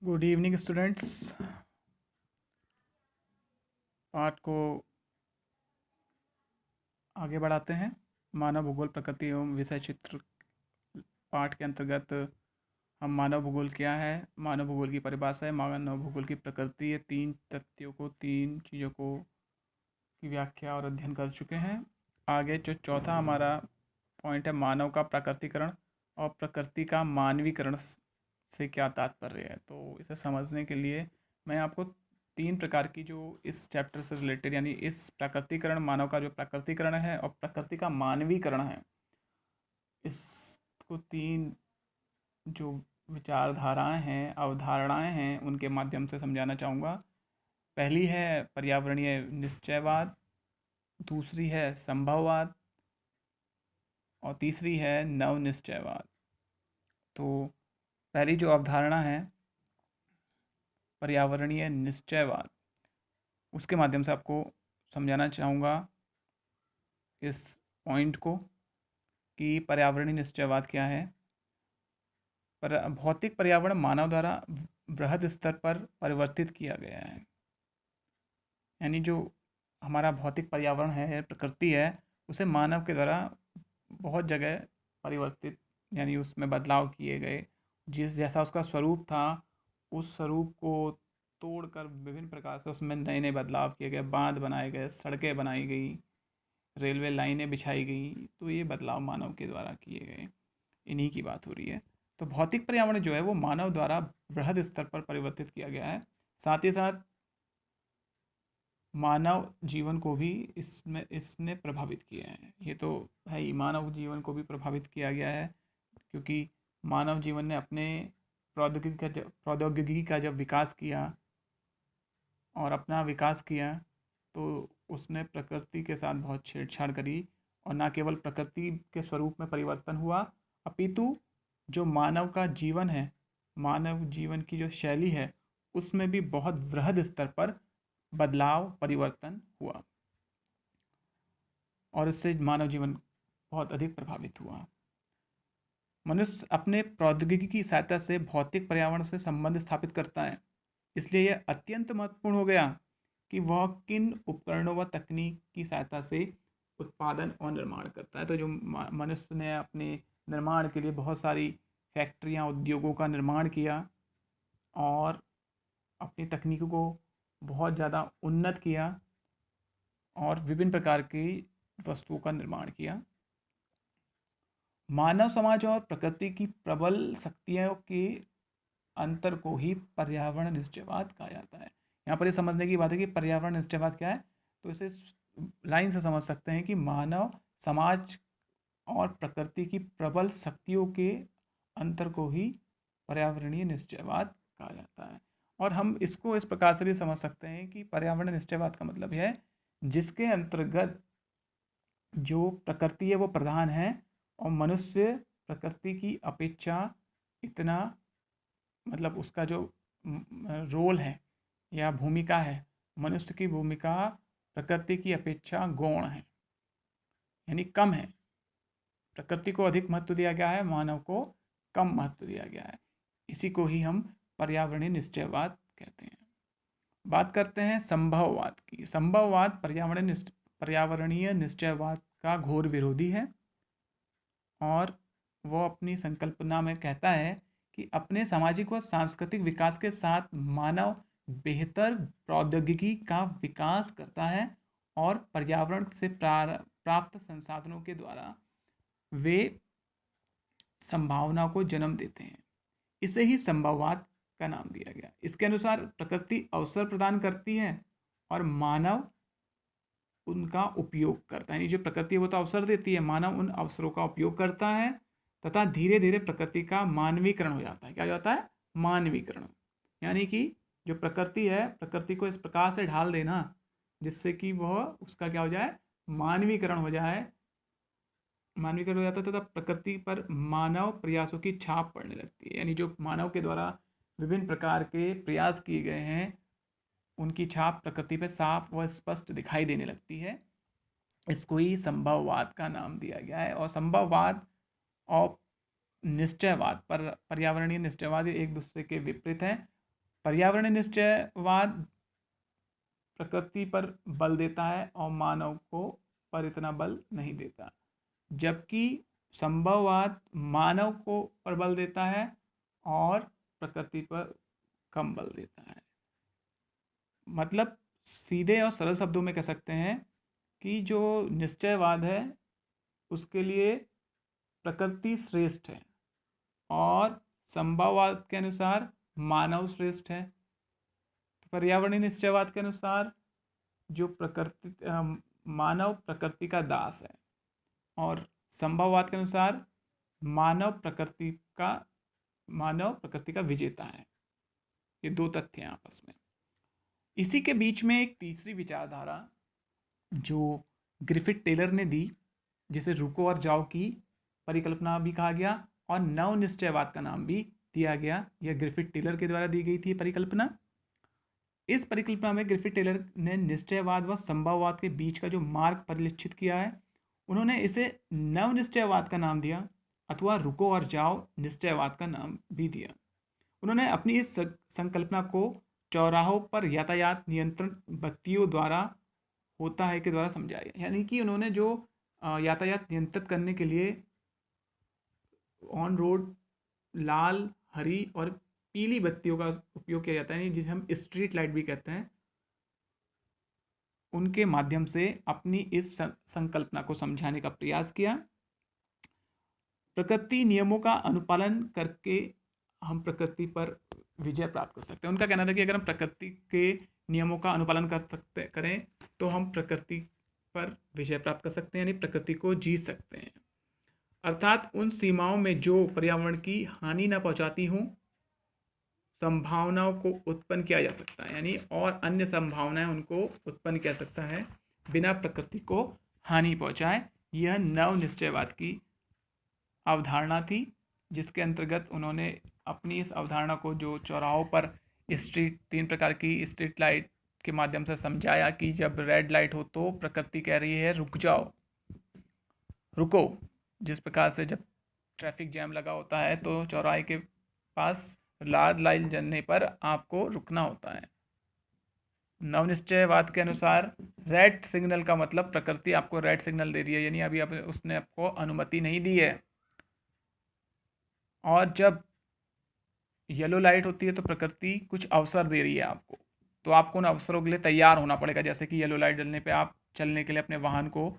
Good evening students. पाठ को आगे बढ़ाते हैं। मानव भूगोल प्रकृति एवं विषय चित्र पाठ के अंतर्गत हम मानव भूगोल क्या है, मानव भूगोल की परिभाषा है, मानव भूगोल की प्रकृति, ये तीन तथ्यों को, तीन चीज़ों को की व्याख्या और अध्ययन कर चुके हैं। आगे जो चौथा हमारा पॉइंट है, मानव का प्राकृतिकरण और प्रकृति का मानवीकरण से क्या तात्पर्य है। तो इसे समझने के लिए मैं आपको तीन प्रकार की जो इस चैप्टर से रिलेटेड, यानी इस प्राकृतिकरण, मानव का जो प्राकृतिकरण है और प्रकृति का मानवीकरण है, इसको तीन जो विचारधाराएं हैं, अवधारणाएं हैं, उनके माध्यम से समझाना चाहूँगा। पहली है पर्यावरणीय निश्चयवाद, दूसरी है संभववाद और तीसरी है नव निश्चयवाद। तो पहली जो अवधारणा है पर्यावरणीय निश्चयवाद, उसके माध्यम से आपको समझाना चाहूँगा इस पॉइंट को कि पर्यावरणीय निश्चयवाद क्या है। पर भौतिक पर्यावरण मानव द्वारा बृहद स्तर पर परिवर्तित किया गया है, यानी जो हमारा भौतिक पर्यावरण है, प्रकृति है, उसे मानव के द्वारा बहुत जगह परिवर्तित, यानी उसमें बदलाव किए गए। जिस जैसा उसका स्वरूप था, उस स्वरूप को तोड़कर विभिन्न प्रकार से उसमें नए नए बदलाव किए गए, बांध बनाए गए, सड़कें बनाई गई, रेलवे लाइनें बिछाई गई। तो ये बदलाव मानव के द्वारा किए गए, इन्हीं की बात हो रही है। तो भौतिक पर्यावरण जो है वो मानव द्वारा बृहद स्तर पर परिवर्तित किया गया है। साथ ही साथ मानव जीवन को भी इसने प्रभावित किया है। ये तो है ही, मानव जीवन को भी प्रभावित किया गया है, क्योंकि मानव जीवन ने अपने प्रौद्योगिकी का जब विकास किया और अपना विकास किया, तो उसने प्रकृति के साथ बहुत छेड़छाड़ करी। और न केवल प्रकृति के स्वरूप में परिवर्तन हुआ, अपितु जो मानव का जीवन है, मानव जीवन की जो शैली है, उसमें भी बहुत वृहद स्तर पर बदलाव, परिवर्तन हुआ और इससे मानव जीवन बहुत अधिक प्रभावित हुआ। मनुष्य अपने प्रौद्योगिकी की सहायता से भौतिक पर्यावरण से संबंध स्थापित करता है, इसलिए यह अत्यंत महत्वपूर्ण हो गया कि वह किन उपकरणों व तकनीक की सहायता से उत्पादन और निर्माण करता है। तो जो मनुष्य ने अपने निर्माण के लिए बहुत सारी फैक्ट्रियाँ, उद्योगों का निर्माण किया और अपनी तकनीकों को बहुत ज़्यादा उन्नत किया और विभिन्न प्रकार की वस्तुओं का निर्माण किया। मानव समाज और प्रकृति की प्रबल शक्तियों के अंतर को ही पर्यावरण निश्चयवाद कहा जाता है। यहाँ पर ये समझने की बात है कि पर्यावरण निश्चयवाद क्या है। तो इसे लाइन से समझ सकते हैं कि मानव समाज और प्रकृति की प्रबल शक्तियों के अंतर को ही पर्यावरणीय निश्चयवाद कहा जाता है। और हम इसको इस प्रकार से भी समझ सकते हैं कि पर्यावरण निश्चयवाद का मतलब है जिसके अंतर्गत जो प्रकृति है वो प्रधान है और मनुष्य प्रकृति की अपेक्षा इतना, मतलब उसका जो रोल है या भूमिका है, मनुष्य की भूमिका प्रकृति की अपेक्षा गौण है, यानी कम है। प्रकृति को अधिक महत्व दिया गया है, मानव को कम महत्व दिया गया है। इसी को ही हम पर्यावरणीय निश्चयवाद कहते हैं। बात करते हैं संभववाद की। संभववाद पर्यावरणीय निश्चयवाद का घोर विरोधी है और वो अपनी संकल्पना में कहता है कि अपने सामाजिक व सांस्कृतिक विकास के साथ मानव बेहतर प्रौद्योगिकी का विकास करता है और पर्यावरण से प्राप्त संसाधनों के द्वारा वे संभावना को जन्म देते हैं। इसे ही संभववाद का नाम दिया गया। इसके अनुसार प्रकृति अवसर प्रदान करती है और मानव उनका उपयोग करता है। यानी जो प्रकृति है वो तो अवसर देती है, मानव उन अवसरों का उपयोग करता है तथा धीरे धीरे प्रकृति का मानवीकरण हो जाता है। क्या हो जाता है? मानवीकरण। यानी कि जो प्रकृति है, प्रकृति को इस प्रकार से ढाल देना जिससे कि वह उसका क्या हो जाए? मानवीकरण हो जाए। मानवीकरण हो जाता है तथा प्रकृति पर मानव प्रयासों की छाप पड़ने लगती है। यानी जो मानव के द्वारा विभिन्न प्रकार के प्रयास किए गए हैं, उनकी छाप प्रकृति पर साफ व स्पष्ट दिखाई देने लगती है। इसको ही संभववाद का नाम दिया गया है। और संभववाद और निश्चयवाद, पर्यावरणीय निश्चयवाद, एक दूसरे के विपरीत हैं पर्यावरण निश्चयवाद प्रकृति पर बल देता है और मानव को पर इतना बल नहीं देता, जबकि संभववाद मानव को पर बल देता है और प्रकृति पर कम बल देता है। मतलब सीधे और सरल शब्दों में कह सकते हैं कि जो निश्चयवाद है उसके लिए प्रकृति श्रेष्ठ है और संभववाद के अनुसार मानव श्रेष्ठ है। पर्यावरणीय निश्चयवाद के अनुसार जो मानव प्रकृति का दास है और संभववाद के अनुसार मानव प्रकृति का विजेता है। ये दो तथ्य हैं आपस में। इसी के बीच में एक तीसरी विचारधारा जो ग्रिफिथ टेलर ने दी, जिसे रुको और जाओ की परिकल्पना भी कहा गया और नव निश्चयवाद का नाम भी दिया गया। यह ग्रिफिथ टेलर के द्वारा दी गई थी परिकल्पना। इस परिकल्पना में ग्रिफिथ टेलर ने निश्चयवाद व संभववाद के बीच का जो मार्ग परिलक्षित किया है, उन्होंने इसे नव निश्चयवाद का नाम दिया अथवा रुको और जाओ निश्चयवाद का नाम भी दिया। उन्होंने अपनी इस संकल्पना को चौराहों पर यातायात नियंत्रण बत्तियों द्वारा होता है के द्वारा समझाया। यानी कि उन्होंने जो यातायात नियंत्रित करने के लिए ऑन रोड लाल, हरी और पीली बत्तियों का उपयोग किया जाता है, जिसे हम स्ट्रीट लाइट भी कहते हैं, उनके माध्यम से अपनी इस संकल्पना को समझाने का प्रयास किया। प्रकृति नियमों का अनुपालन करके हम प्रकृति पर विजय प्राप्त कर सकते हैं। उनका कहना था कि अगर हम प्रकृति के नियमों का अनुपालन करें तो हम प्रकृति पर विजय प्राप्त कर सकते हैं, यानी प्रकृति को जीत सकते हैं। अर्थात उन सीमाओं में जो पर्यावरण की हानि न पहुंचाती हों संभावनाओं को उत्पन्न किया जा सकता है, यानी और अन्य संभावनाएं उनको उत्पन्न किया सकता है बिना प्रकृति को हानि पहुंचाए। यह नव निश्चयवाद की अवधारणा थी, जिसके अंतर्गत उन्होंने अपनी इस अवधारणा को जो चौराहों पर तीन प्रकार की स्ट्रीट लाइट के माध्यम से समझाया कि जब रेड लाइट हो तो प्रकृति कह रही है रुक जाओ, रुको। जिस प्रकार से जब ट्रैफिक जैम लगा होता है तो चौराहे के पास लाल लाइट जलने पर आपको रुकना होता है। नवनिश्चयवाद के अनुसार रेड सिग्नल का मतलब प्रकृति आपको रेड सिग्नल दे रही है, यानी अभी उसने आपको अनुमति नहीं दी है। और जब येलो लाइट होती है तो प्रकृति कुछ अवसर दे रही है आपको, तो आपको उन अवसरों के लिए तैयार होना पड़ेगा। जैसे कि येलो लाइट जलने पे आप चलने के लिए अपने वाहन को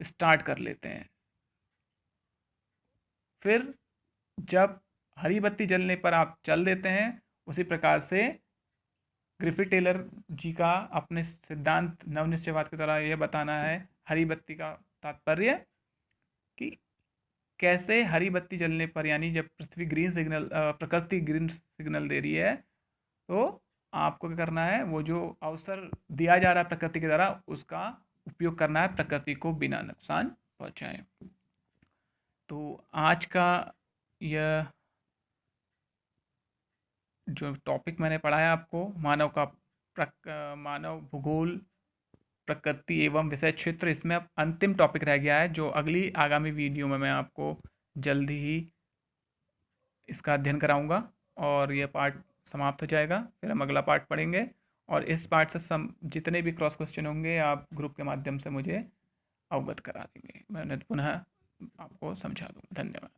स्टार्ट कर लेते हैं। फिर जब हरी बत्ती जलने पर आप चल देते हैं। उसी प्रकार से ग्रिफिथ टेलर जी का अपने सिद्धांत नवनिश्चयवाद की तरह यह बताना है हरी बत्ती का तात्पर्य कि कैसे हरी बत्ती जलने पर, यानी जब प्रकृति ग्रीन सिग्नल दे रही है तो आपको क्या करना है, वो जो अवसर दिया जा रहा है प्रकृति के द्वारा उसका उपयोग करना है प्रकृति को बिना नुकसान पहुंचाए। तो आज का यह जो टॉपिक मैंने पढ़ाया आपको, मानव भूगोल प्रकृति एवं विषय क्षेत्र, इसमें अब अंतिम टॉपिक रह गया है जो आगामी वीडियो में मैं आपको जल्दी ही इसका अध्ययन कराऊंगा और यह पार्ट समाप्त हो जाएगा। फिर हम अगला पार्ट पढ़ेंगे और इस पार्ट से जितने भी क्रॉस क्वेश्चन होंगे आप ग्रुप के माध्यम से मुझे अवगत करा देंगे। मैं पुनः आपको समझा दूँगा। धन्यवाद।